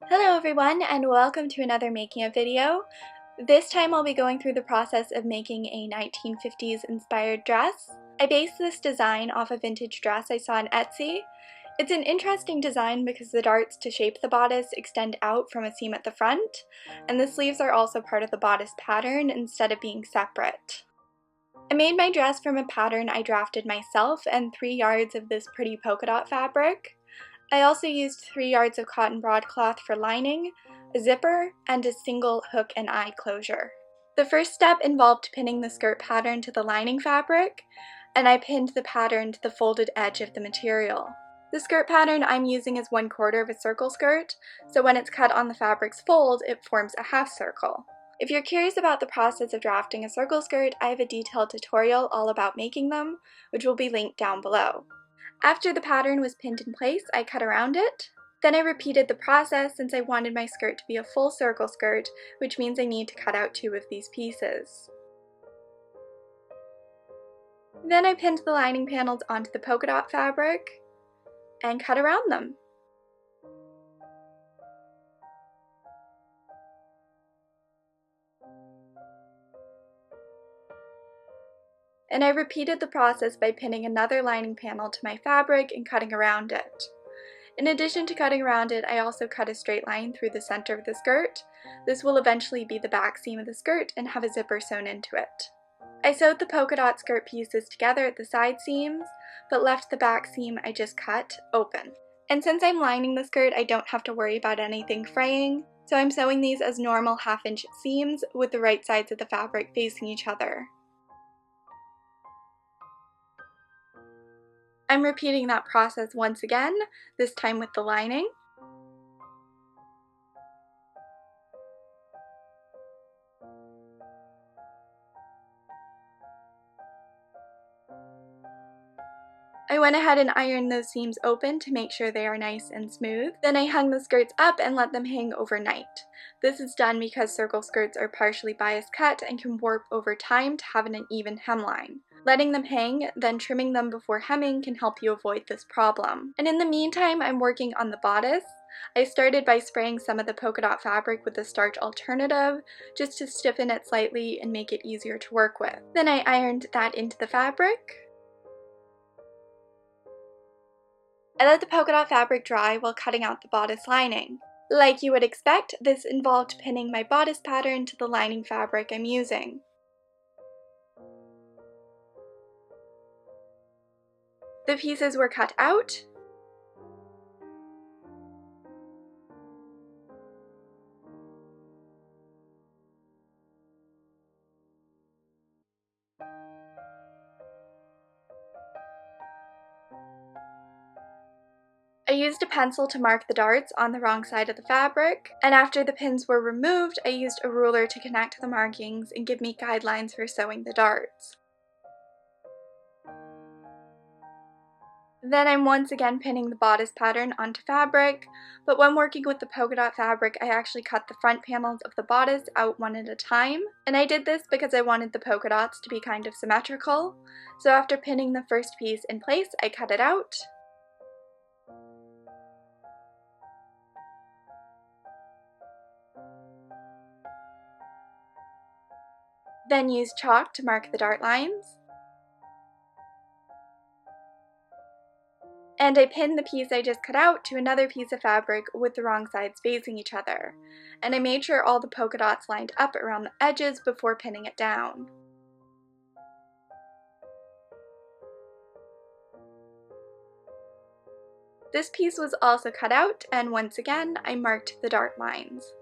Hello everyone, and welcome to another making a video. This time I'll be going through the process of making a 1950s inspired dress. I based this design off a vintage dress I saw on Etsy. It's an interesting design because the darts to shape the bodice extend out from a seam at the front, and the sleeves are also part of the bodice pattern instead of being separate. I made my dress from a pattern I drafted myself and 3 yards of this pretty polka dot fabric. I also used 3 yards of cotton broadcloth for lining, a zipper, and a single hook and eye closure. The first step involved pinning the skirt pattern to the lining fabric, and I pinned the pattern to the folded edge of the material. The skirt pattern I'm using is 1/4 of a circle skirt, so when it's cut on the fabric's fold, it forms a half circle. If you're curious about the process of drafting a circle skirt, I have a detailed tutorial all about making them, which will be linked down below. After the pattern was pinned in place, I cut around it. Then I repeated the process since I wanted my skirt to be a full circle skirt, which means I need to cut out 2 of these pieces. Then I pinned the lining panels onto the polka dot fabric and cut around them. And I repeated the process by pinning another lining panel to my fabric and cutting around it. In addition to cutting around it, I also cut a straight line through the center of the skirt. This will eventually be the back seam of the skirt and have a zipper sewn into it. I sewed the polka dot skirt pieces together at the side seams, but left the back seam I just cut open. And since I'm lining the skirt, I don't have to worry about anything fraying, so I'm sewing these as normal 1/2-inch seams with the right sides of the fabric facing each other. I'm repeating that process once again, this time with the lining. I went ahead and ironed those seams open to make sure they are nice and smooth. Then I hung the skirts up and let them hang overnight. This is done because circle skirts are partially bias cut and can warp over time to have an even hemline. Letting them hang, then trimming them before hemming can help you avoid this problem. And in the meantime, I'm working on the bodice. I started by spraying some of the polka dot fabric with the starch alternative, just to stiffen it slightly and make it easier to work with. Then I ironed that into the fabric. I let the polka dot fabric dry while cutting out the bodice lining. Like you would expect, this involved pinning my bodice pattern to the lining fabric I'm using. The pieces were cut out. I used a pencil to mark the darts on the wrong side of the fabric, and after the pins were removed, I used a ruler to connect the markings and give me guidelines for sewing the darts. Then I'm once again pinning the bodice pattern onto fabric, but when working with the polka dot fabric, I actually cut the front panels of the bodice out one at a time, and I did this because I wanted the polka dots to be kind of symmetrical. So after pinning the first piece in place, I cut it out. Then used chalk to mark the dart lines. And I pinned the piece I just cut out to another piece of fabric with the wrong sides facing each other. And I made sure all the polka dots lined up around the edges before pinning it down. This piece was also cut out, and once again, I marked the dart lines.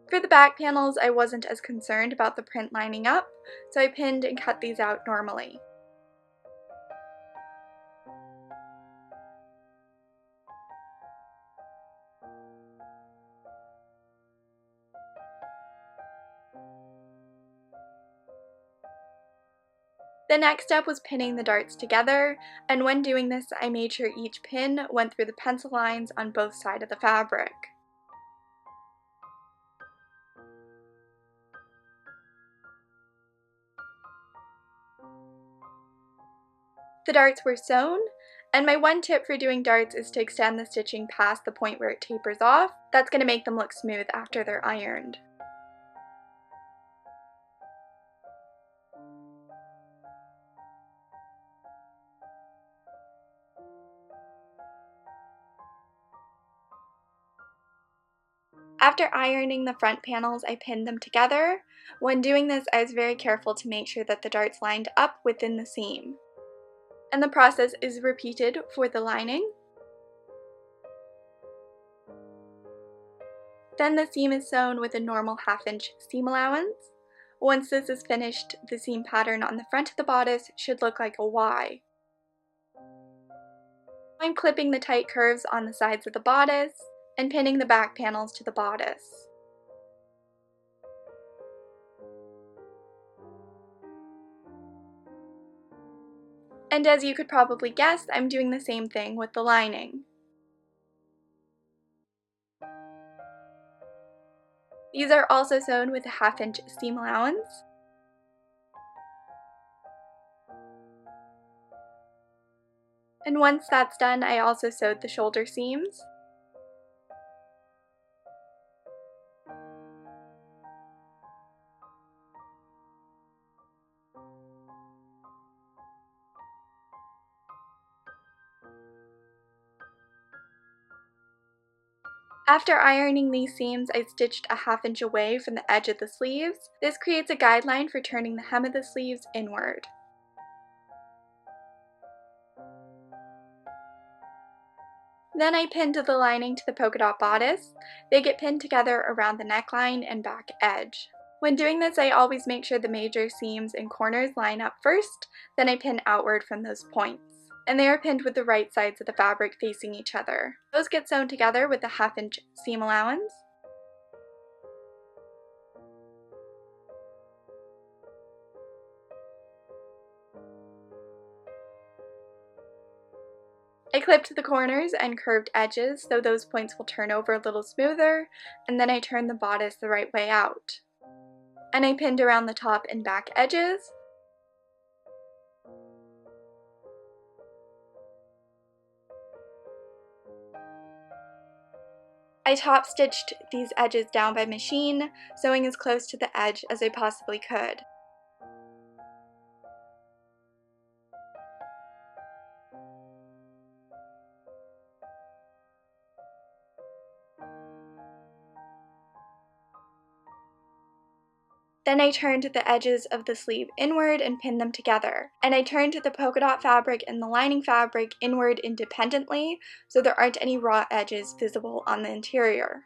For the back panels, I wasn't as concerned about the print lining up, so I pinned and cut these out normally. The next step was pinning the darts together, and when doing this, I made sure each pin went through the pencil lines on both sides of the fabric. The darts were sewn, and my one tip for doing darts is to extend the stitching past the point where it tapers off. That's going to make them look smooth after they're ironed. After ironing the front panels, I pinned them together. When doing this, I was very careful to make sure that the darts lined up within the seam. And the process is repeated for the lining. Then the seam is sewn with a normal 1/2-inch seam allowance. Once this is finished, the seam pattern on the front of the bodice should look like a Y. I'm clipping the tight curves on the sides of the bodice and pinning the back panels to the bodice. And as you could probably guess, I'm doing the same thing with the lining. These are also sewn with a 1/2-inch seam allowance. And once that's done, I also sewed the shoulder seams. After ironing these seams, I stitched a 1/2 inch away from the edge of the sleeves. This creates a guideline for turning the hem of the sleeves inward. Then I pinned the lining to the polka dot bodice. They get pinned together around the neckline and back edge. When doing this, I always make sure the major seams and corners line up first, then I pin outward from those points. And they are pinned with the right sides of the fabric facing each other. Those get sewn together with a 1/2 inch seam allowance. I clipped the corners and curved edges so those points will turn over a little smoother, and then I turned the bodice the right way out. And I pinned around the top and back edges. I top stitched these edges down by machine, sewing as close to the edge as I possibly could. Then I turned the edges of the sleeve inward and pinned them together. And I turned the polka dot fabric and the lining fabric inward independently so there aren't any raw edges visible on the interior.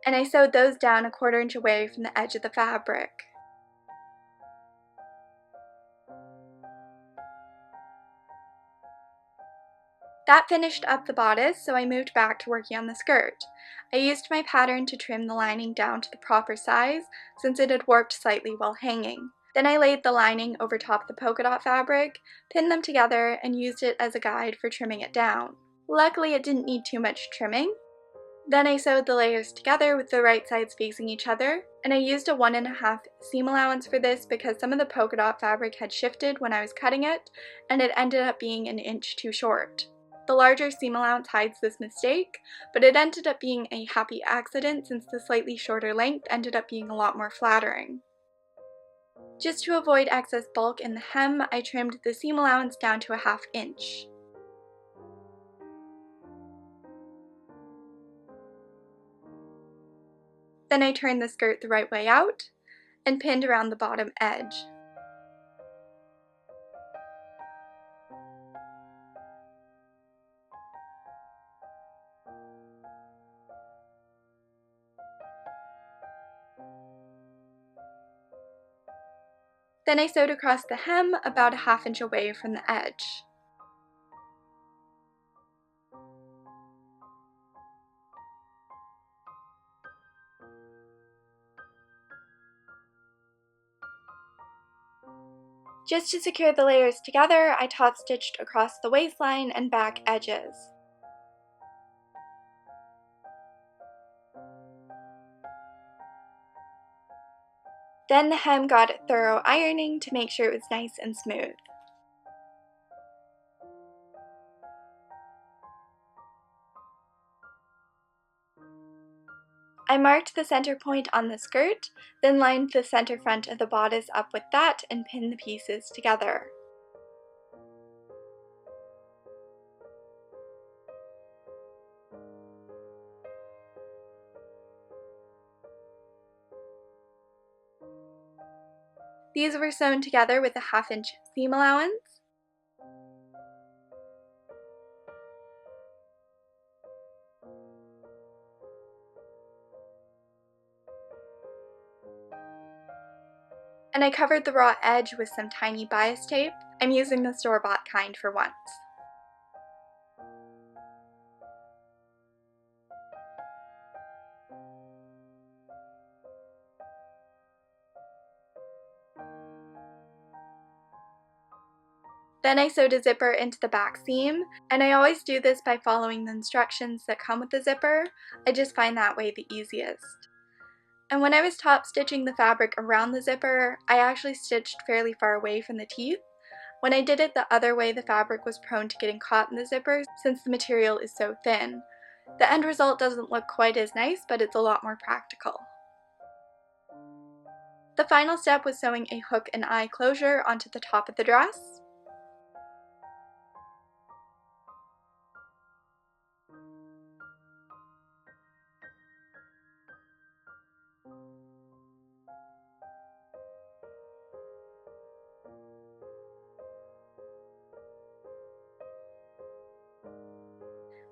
And I sewed those down a 1/4 inch away from the edge of the fabric. That finished up the bodice, so I moved back to working on the skirt. I used my pattern to trim the lining down to the proper size since it had warped slightly while hanging. Then I laid the lining over top of the polka dot fabric, pinned them together, and used it as a guide for trimming it down. Luckily, it didn't need too much trimming. Then I sewed the layers together with the right sides facing each other, and I used a 1.5 seam allowance for this because some of the polka dot fabric had shifted when I was cutting it, and it ended up being an inch too short. The larger seam allowance hides this mistake, but it ended up being a happy accident since the slightly shorter length ended up being a lot more flattering. Just to avoid excess bulk in the hem, I trimmed the seam allowance down to a 1/2 inch. Then I turned the skirt the right way out and pinned around the bottom edge. Then I sewed across the hem about a 1/2 inch away from the edge. Just to secure the layers together, I top stitched across the waistline and back edges. Then the hem got thorough ironing to make sure it was nice and smooth. I marked the center point on the skirt, then lined the center front of the bodice up with that and pinned the pieces together. These were sewn together with a 1/2 inch seam allowance. And I covered the raw edge with some tiny bias tape. I'm using the store-bought kind for once. Then I sewed a zipper into the back seam, and I always do this by following the instructions that come with the zipper. I just find that way the easiest. And when I was top stitching the fabric around the zipper, I actually stitched fairly far away from the teeth. When I did it the other way, the fabric was prone to getting caught in the zipper since the material is so thin. The end result doesn't look quite as nice, but it's a lot more practical. The final step was sewing a hook and eye closure onto the top of the dress.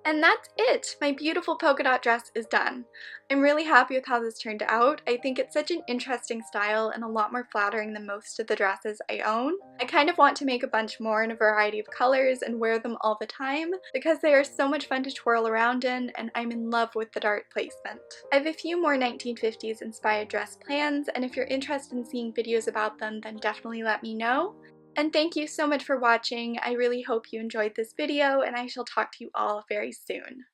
And that's it! My beautiful polka dot dress is done. I'm really happy with how this turned out. I think it's such an interesting style and a lot more flattering than most of the dresses I own. I kind of want to make a bunch more in a variety of colors and wear them all the time because they are so much fun to twirl around in, and I'm in love with the dart placement. I have a few more 1950s inspired dress plans, and if you're interested in seeing videos about them, then definitely let me know. And thank you so much for watching. I really hope you enjoyed this video, and I shall talk to you all very soon.